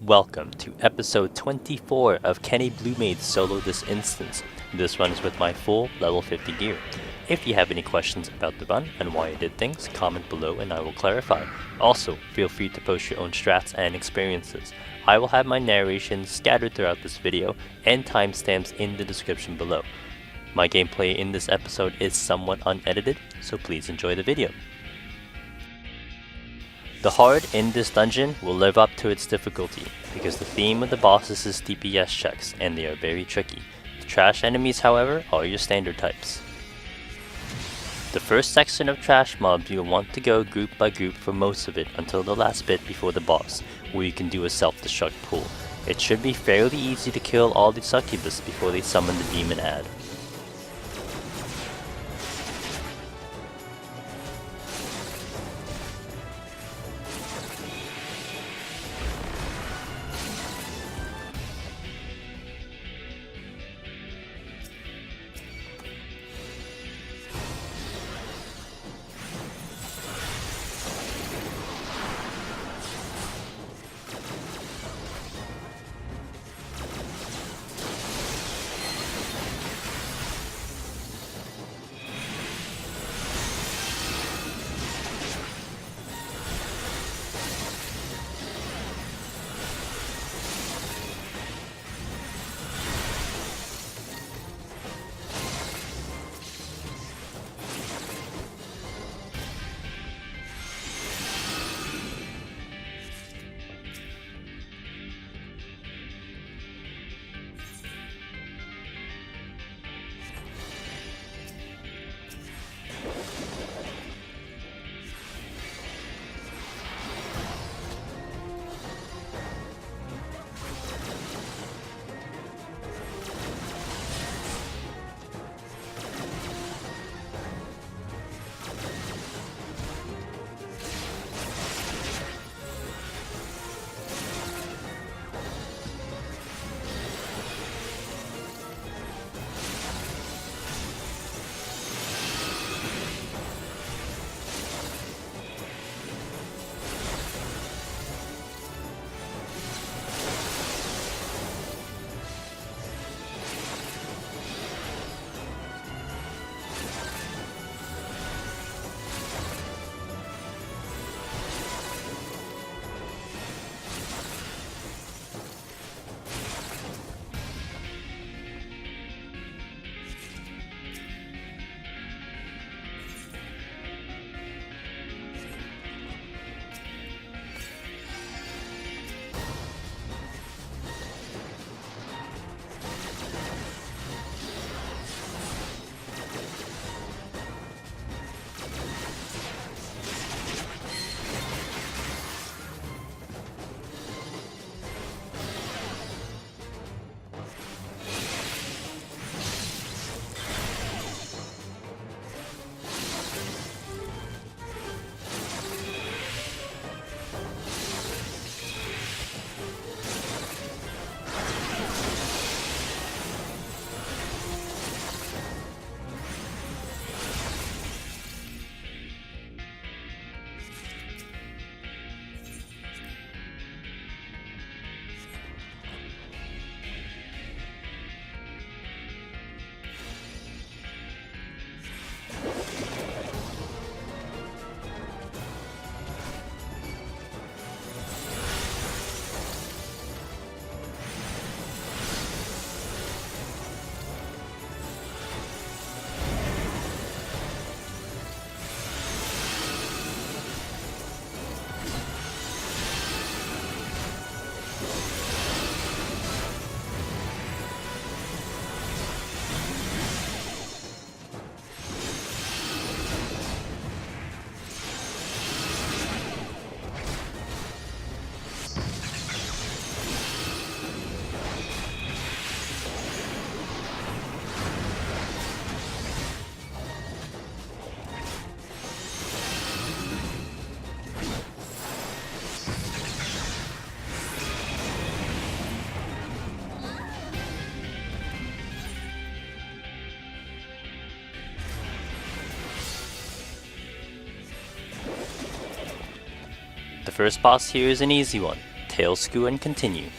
Welcome to episode 24 of Kenny Bluemade's solo this instance. This run is with my full level 50 gear. If you have any questions about the run and why I did things, comment below and I will clarify. Also, feel free to post your own strats and experiences. I will have my narration scattered throughout this video and timestamps in the description below. My gameplay in this episode is somewhat unedited, so please enjoy the video. The hard in this dungeon will live up to its difficulty, because the theme of the bosses is DPS checks, and they are very tricky. The trash enemies, however, are your standard types. The first section of trash mobs you'll want to go group by group for most of it until the last bit before the boss, where you can do a self-destruct pull. It should be fairly easy to kill all the succubus before they summon the demon ad. The first boss here is an easy one. tail skew and continue.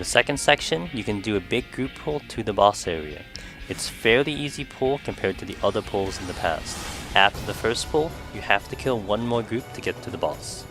The second section, you can do a big group pull to the boss area. It's fairly easy pull compared to the other pulls in the past. After the first pull, you have to kill one more group to get to the boss.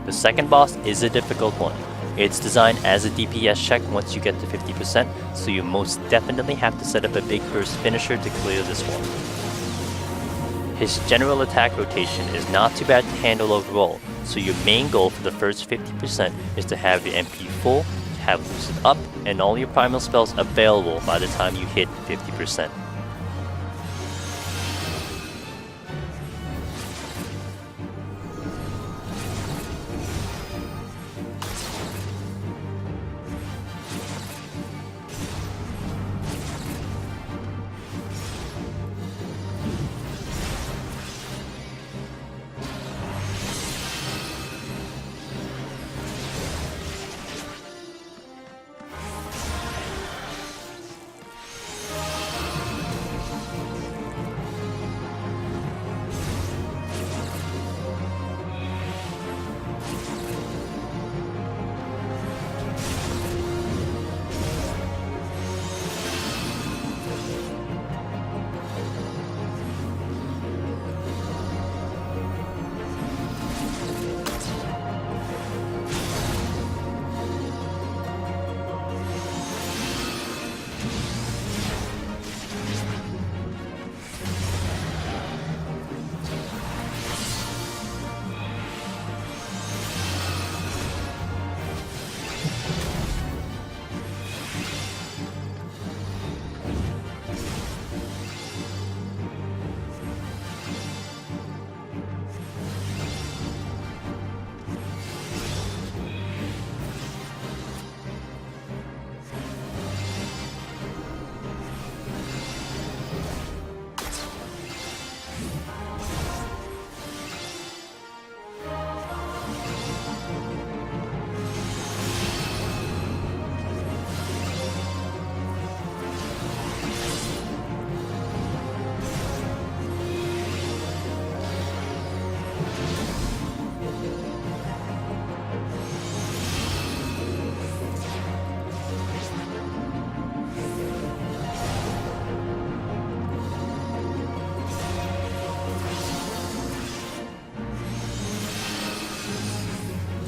The second boss is a difficult one. It's designed as a DPS check once you get to 50%, so you most definitely have to set up a big burst finisher to clear this one. His general attack rotation is not too bad to handle overall, so your main goal for the first 50% is to have your MP full, have Lucid up, and all your primal spells available by the time you hit 50%.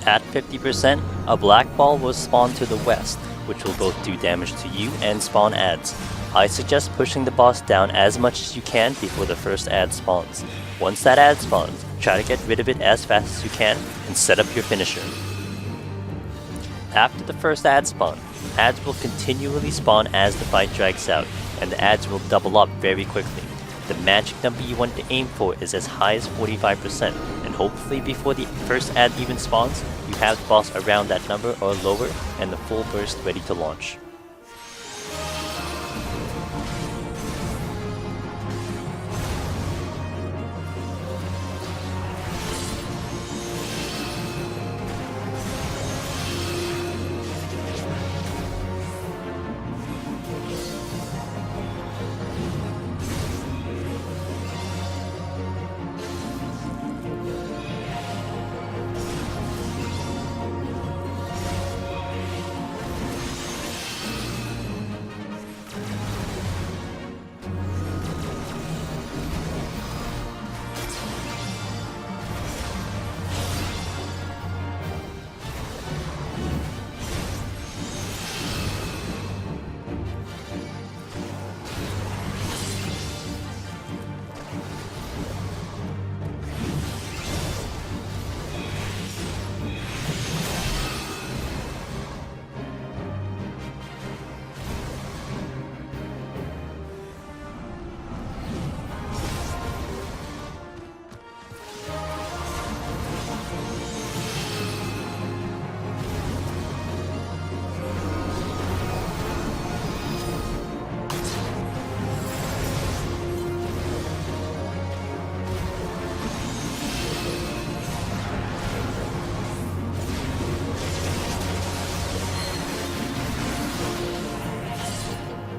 At 50%, a black ball will spawn to the west, which will both do damage to you and spawn adds. I suggest pushing the boss down as much as you can before the first ad spawns. Once that ad spawns, try to get rid of it as fast as you can and set up your finisher. After the first ad spawn, ads will continually spawn as the fight drags out, and the ads will double up very quickly. The magic number you want to aim for is as high as 45%, and hopefully before the first ad even spawns, you have the boss around that number or lower and the full burst ready to launch.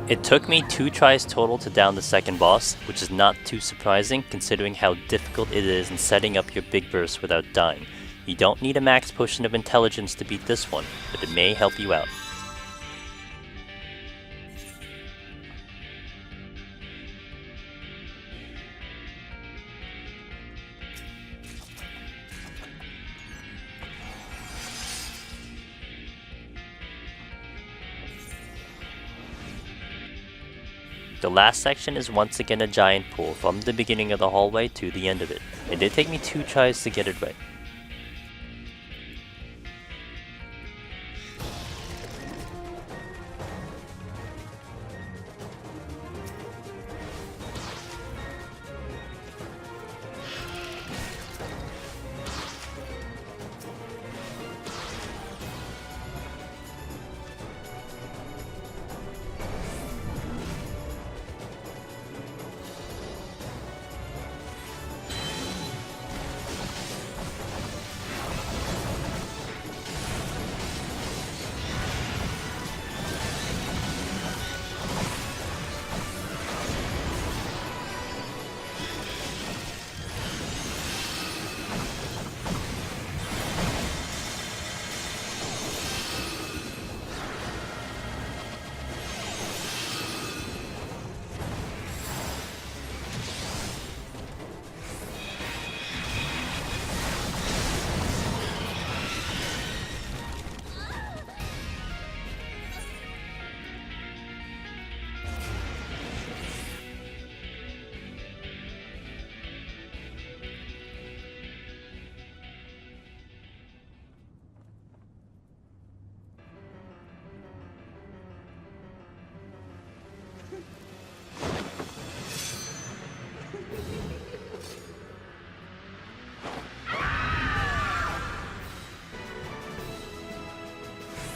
It took me 2 tries total to down the second boss, which is not too surprising considering how difficult it is in setting up your big burst without dying. You don't need a max potion of intelligence to beat this one, but it may help you out. The last section is once again a giant pool from the beginning of the hallway to the end of it. It did take me 2 tries to get it right.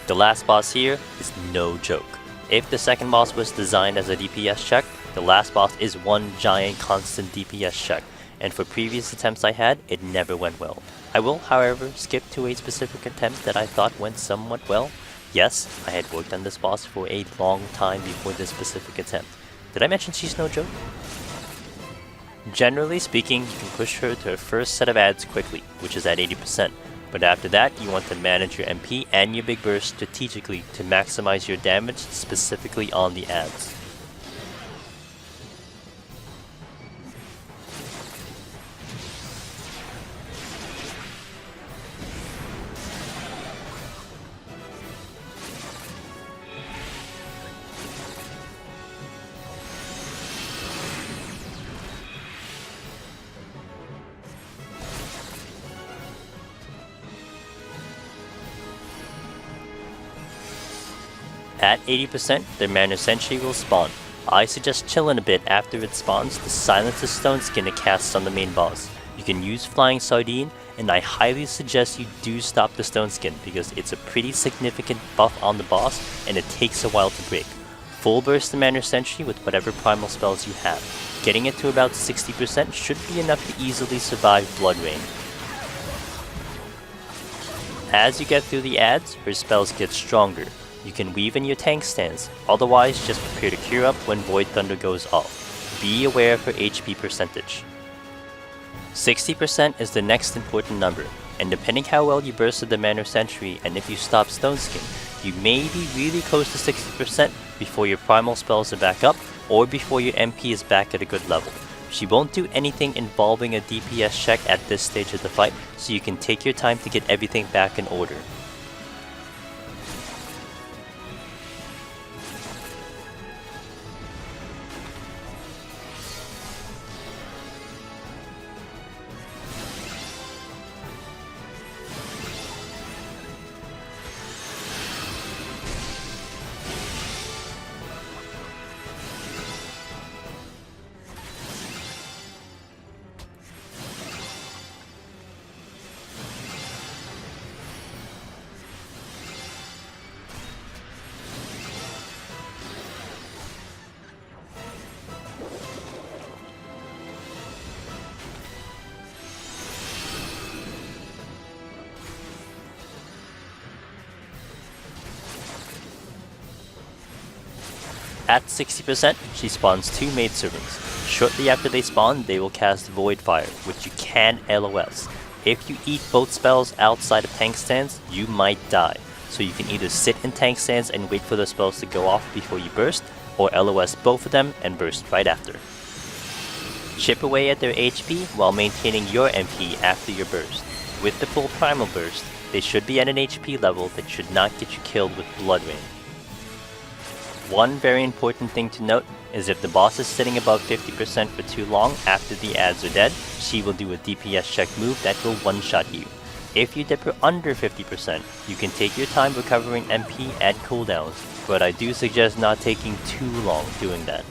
The last boss here is no joke. If the second boss was designed as a DPS check, the last boss is one giant constant DPS check, and for previous attempts I had, it never went well. I will, however, skip to a specific attempt that I thought went somewhat well. Yes, I had worked on this boss for a long time before this specific attempt. Did I mention she's no joke? Generally speaking, you can push her to her first set of adds quickly, which is at 80%. But after that, you want to manage your MP and your big burst strategically to maximize your damage specifically on the adds. At 80%, the Manor Sentry will spawn. I suggest chilling a bit after it spawns to silence the Stone Skin it casts on the main boss. You can use Flying Sardine, and I highly suggest you do stop the Stone Skin because it's a pretty significant buff on the boss and it takes a while to break. Full burst the Manor Sentry with whatever primal spells you have. Getting it to about 60% should be enough to easily survive Blood Rain. As you get through the ads, her spells get stronger. You can weave in your tank stance, otherwise just prepare to cure up when Void Thunder goes off. Be aware of her HP percentage. 60% is the next important number, and depending how well you bursted the Manor Sentry and if you stop Stone Skin, you may be really close to 60% before your primal spells are back up or before your MP is back at a good level. She won't do anything involving a DPS check at this stage of the fight, so you can take your time to get everything back in order. At 60%, she spawns 2 maidservants. Shortly after they spawn, they will cast Void Fire, which you can LOS. If you eat both spells outside of tank stance, you might die. So you can either sit in tank stance and wait for the spells to go off before you burst, or LOS both of them and burst right after. Chip away at their HP while maintaining your MP after your burst. With the full primal burst, they should be at an HP level that should not get you killed with Blood Rain. One very important thing to note is if the boss is sitting above 50% for too long after the ads are dead, she will do a DPS check move that will one-shot you. If you dip her under 50%, you can take your time recovering MP at cooldowns, but I do suggest not taking too long doing that.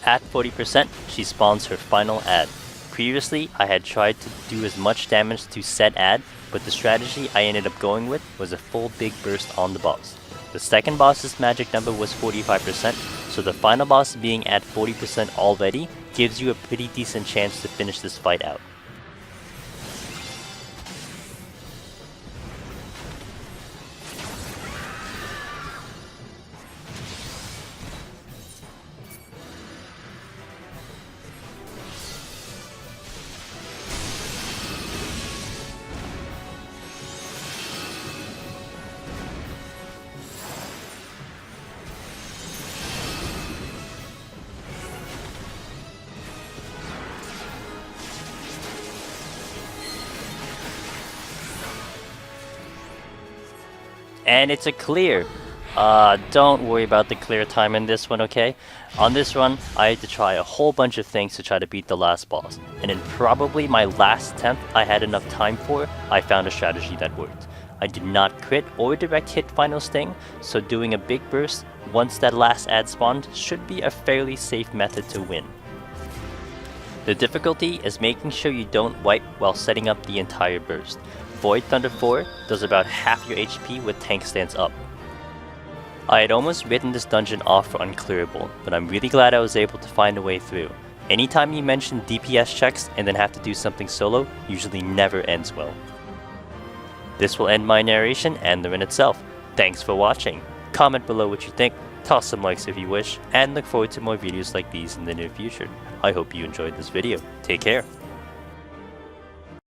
At 40%, she spawns her final ad. Previously, I had tried to do as much damage to said ad, but the strategy I ended up going with was a full big burst on the boss. The second boss's magic number was 45%, so the final boss being at 40% already gives you a pretty decent chance to finish this fight out. And it's a clear. Don't worry about the clear time in this one, okay? On this run, I had to try a whole bunch of things to try to beat the last boss. And in probably my last attempt I had enough time for, I found a strategy that worked. I did not crit or direct hit Final Sting, so doing a big burst once that last ad spawned should be a fairly safe method to win. The difficulty is making sure you don't wipe while setting up the entire burst. Void Thunder 4 does about half your HP with tank stance up. I had almost written this dungeon off for unclearable, but I'm really glad I was able to find a way through. Anytime you mention DPS checks and then have to do something solo, usually never ends well. This will end my narration and the run itself. Thanks for watching. Comment below what you think, toss some likes if you wish, and look forward to more videos like these in the near future. I hope you enjoyed this video. Take care.